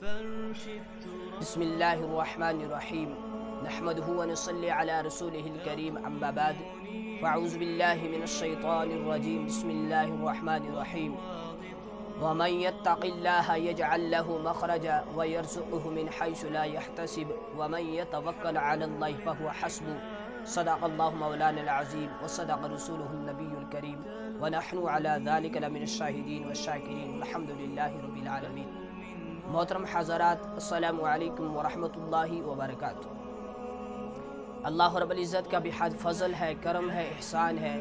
بسم اللہ الرحمن الرحیم نحمده ونصلی علی رسوله الکریم اما بعد فاعوذ باللہ من الشیطان الرجیم بسم اللہ الرحمن الرحیم ومن يتق الله يجعل له مخرجا ويرزقه من حيث لا يحتسب ومن يتوكل على الله فهو حسبه صدق الله مولانا العظيم وصدق رسوله النبي الكريم ونحن على ذلك لمن الشاهدين والشاكرين والحمد لله رب العالمين۔ محترم حضرات، السلام علیکم ورحمۃ اللہ وبرکاتہ۔ اللہ رب العزت کا بحد فضل ہے، کرم ہے، احسان ہے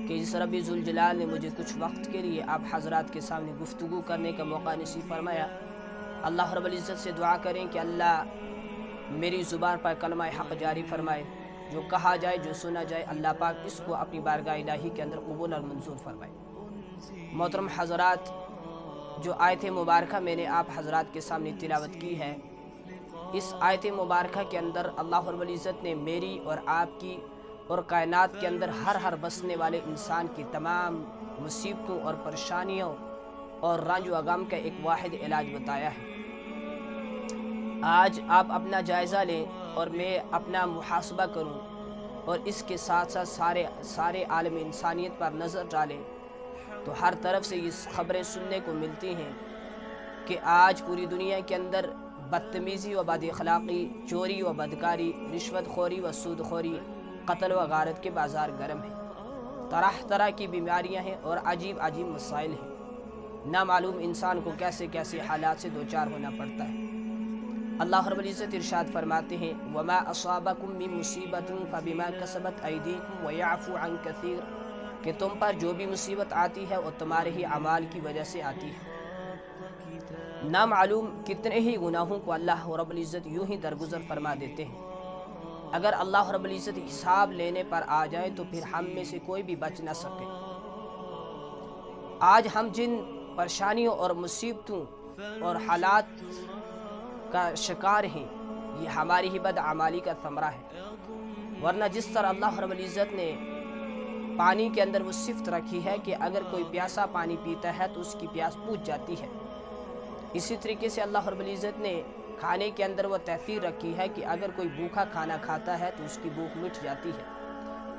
کہ جس رب ذوالجلال نے مجھے کچھ وقت کے لیے آپ حضرات کے سامنے گفتگو کرنے کا موقع نصیب فرمایا۔ اللہ رب العزت سے دعا کریں کہ اللہ میری زبان پر کلمہ حق جاری فرمائے، جو کہا جائے، جو سنا جائے، اللہ پاک اس کو اپنی بارگاہ الہی کے اندر قبول اور منظور فرمائے۔ محترم حضرات، جو آیت مبارکہ میں نے آپ حضرات کے سامنے تلاوت کی ہے، اس آیت مبارکہ کے اندر اللہ رب العزت نے میری اور آپ کی اور کائنات کے اندر ہر بسنے والے انسان کی تمام مصیبتوں اور پریشانیوں اور رنج و غم کا ایک واحد علاج بتایا ہے۔ آج آپ اپنا جائزہ لیں اور میں اپنا محاسبہ کروں، اور اس کے ساتھ ساتھ سارے عالم انسانیت پر نظر ڈالیں تو ہر طرف سے یہ خبریں سننے کو ملتی ہیں کہ آج پوری دنیا کے اندر بدتمیزی و بد اخلاقی، چوری و بدکاری، رشوت خوری و سود خوری، قتل و غارت کے بازار گرم ہیں، طرح طرح کی بیماریاں ہیں اور عجیب مسائل ہیں۔ نہ معلوم انسان کو کیسے حالات سے دوچار ہونا پڑتا ہے۔ اللہ رب العزت ارشاد فرماتے ہیں وَمَا أَصَابَكُم مِّن مُّصِيبَةٍ فَبِمَا كَسَبَتْ أَيْدِيكُمْ وَيَعْفُو عَن كَثِيرٍ، کہ تم پر جو بھی مصیبت آتی ہے وہ تمہارے ہی اعمال کی وجہ سے آتی ہے۔ نہ معلوم کتنے ہی گناہوں کو اللہ رب العزت یوں ہی درگزر فرما دیتے ہیں۔ اگر اللہ رب العزت حساب لینے پر آ جائے تو پھر ہم میں سے کوئی بھی بچ نہ سکے۔ آج ہم جن پریشانیوں اور مصیبتوں اور حالات کا شکار ہیں، یہ ہماری ہی بدعمالی کا ثمرہ ہے۔ ورنہ جس طرح اللہ رب العزت نے پانی کے اندر وہ صفت رکھی ہے کہ اگر کوئی پیاسا پانی پیتا ہے تو اس کی پیاس بجھ جاتی ہے، اسی طریقے سے اللہ رب العزت نے کھانے کے اندر وہ تاثیر رکھی ہے کہ اگر کوئی بھوکا کھانا کھاتا ہے تو اس کی بھوک مٹ جاتی ہے۔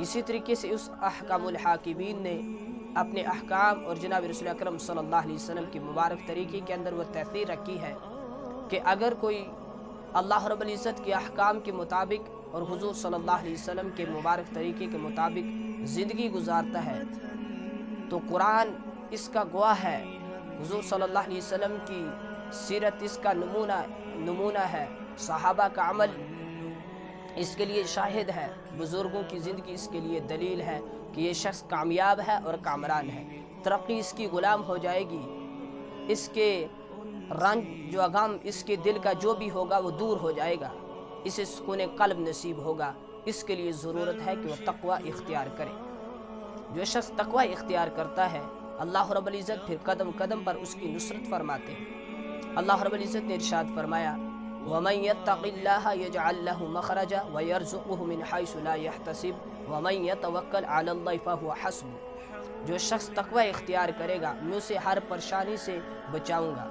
اسی طریقے سے اس احکام الحاکمین نے اپنے احکام اور جناب رسول اکرم صلی اللہ علیہ وسلم کی مبارک طریقے کے اندر وہ تاثیر رکھی ہے کہ اگر کوئی اللہ رب العزت کے احکام کے مطابق اور حضور صلی اللہ علیہ وسلم کے مبارک طریقے کے مطابق زندگی گزارتا ہے تو قرآن اس کا گواہ ہے، حضور صلی اللہ علیہ وسلم کی سیرت اس کا نمونہ ہے، صحابہ کا عمل اس کے لیے شاہد ہے، بزرگوں کی زندگی اس کے لیے دلیل ہے کہ یہ شخص کامیاب ہے اور کامران ہے، ترقی اس کی غلام ہو جائے گی، اس کے رنج و غم، اس کے دل کا جو بھی ہوگا وہ دور ہو جائے گا، اسے سکون قلب نصیب ہوگا۔ اس کے لیے ضرورت ہے کہ وہ تقوی اختیار کرے۔ جو شخص تقوی اختیار کرتا ہے، اللہ رب العزت پھر قدم قدم پر اس کی نصرت فرماتے ہیں۔ اللہ رب العزت نے ارشاد فرمایا وَمَن يَتَّقِ اللَّهَ يَجْعَل لَّهُ مَخْرَجًا وَيَرْزُقْهُ مِنْ حَيْثُ لَا يَحْتَسِبُ وَمَن يَتَوَكَّلْ عَلَى اللَّهِ فَهُوَ حَسْبُهُ، جو شخص تقوی اختیار کرے گا میں اسے ہر پریشانی سے بچاؤں گا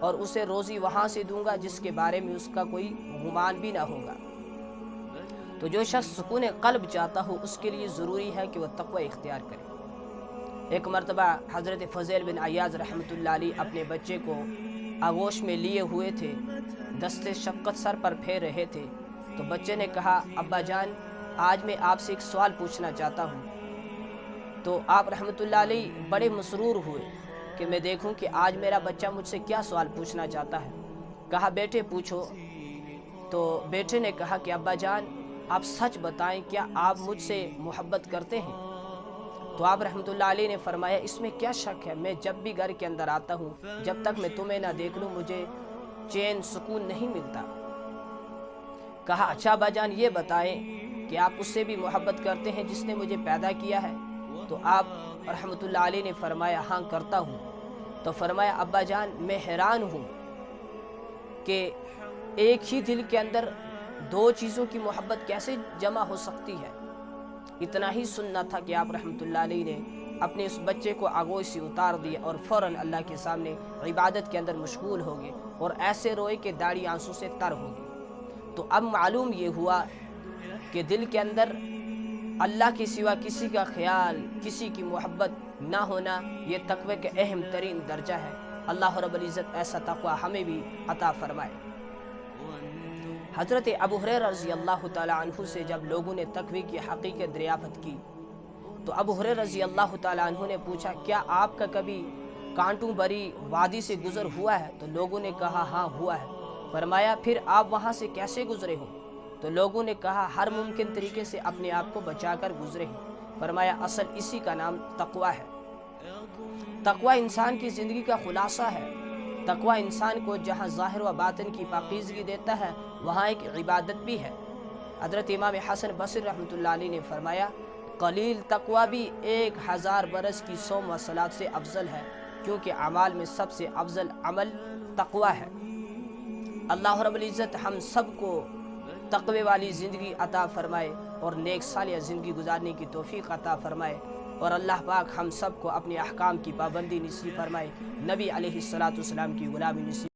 اور اسے روزی وہاں سے دوں گا جس کے بارے میں اس کا کوئی گمان بھی نہ ہوگا۔ تو جو شخص سکون قلب چاہتا ہو اس کے لیے ضروری ہے کہ وہ تقوی اختیار کرے۔ ایک مرتبہ حضرت فضیل بن عیاض رحمۃ اللہ علیہ اپنے بچے کو آغوش میں لیے ہوئے تھے، دست شفقت سر پر پھیر رہے تھے، تو بچے نے کہا ابا جان آج میں آپ سے ایک سوال پوچھنا چاہتا ہوں۔ تو آپ رحمۃ اللہ علیہ بڑے مسرور ہوئے کہ میں دیکھوں کہ آج میرا بچہ مجھ سے کیا سوال پوچھنا چاہتا ہے۔ کہا بیٹے پوچھو۔ تو بیٹے نے کہا کہ ابا جان آپ سچ بتائیں، کیا آپ مجھ سے محبت کرتے ہیں؟ تو آپ رحمۃ اللہ علیہ نے فرمایا اس میں کیا شک ہے، میں جب بھی گھر کے اندر آتا ہوں جب تک میں تمہیں نہ دیکھ لوں مجھے چین سکون نہیں ملتا۔ کہا اچھا ابا جان یہ بتائیں کہ آپ اس سے بھی محبت کرتے ہیں جس نے مجھے پیدا کیا ہے؟ تو آپ رحمۃ اللہ علیہ نے فرمایا ہاں کرتا ہوں۔ تو فرمایا ابا جان میں حیران ہوں کہ ایک ہی دل کے اندر دو چیزوں کی محبت کیسے جمع ہو سکتی ہے۔ اتنا ہی سننا تھا کہ آپ رحمۃ اللہ علیہ نے اپنے اس بچے کو آگوش سے اتار دیا اور فوراً اللہ کے سامنے عبادت کے اندر مشغول ہو گئے۔ اور ایسے روئے کہ داڑھی آنسو سے تر ہوگی۔ تو اب معلوم یہ ہوا کہ دل کے اندر اللہ کے سوا کسی کا خیال، کسی کی محبت نہ ہونا یہ تقوی کے اہم ترین درجہ ہے۔ اللہ رب العزت ایسا تقوی ہمیں بھی عطا فرمائے۔ حضرت ابو ہریرہ رضی اللہ تعالیٰ عنہ سے جب لوگوں نے تقوی کی حقیقت دریافت کی تو ابو ہریرہ رضی اللہ تعالیٰ عنہ نے پوچھا، کیا آپ کا کبھی کانٹوں بھری وادی سے گزر ہوا ہے؟ تو لوگوں نے کہا ہاں ہوا ہے۔ فرمایا پھر آپ وہاں سے کیسے گزرے ہو؟ تو لوگوں نے کہا ہر ممکن طریقے سے اپنے آپ کو بچا کر گزرے ہیں۔ فرمایا اصل اسی کا نام تقوی ہے۔ تقوی انسان کی زندگی کا خلاصہ ہے۔ تقوی انسان کو جہاں ظاہر و باطن کی پاکیزگی دیتا ہے وہاں ایک عبادت بھی ہے۔ حضرت امام حسن بصری رحمۃ اللہ علیہ نے فرمایا قلیل تقوی بھی 1000 برس کی صوم و صلاۃ سے افضل ہے، کیونکہ اعمال میں سب سے افضل عمل تقوی ہے۔ اللہ رب العزت ہم سب کو تقوی والی زندگی عطا فرمائے اور نیک صالح زندگی گزارنے کی توفیق عطا فرمائے، اور اللہ پاک ہم سب کو اپنے احکام کی پابندی نصیب فرمائے، نبی علیہ الصلوۃ والسلام کی غلامی نصیب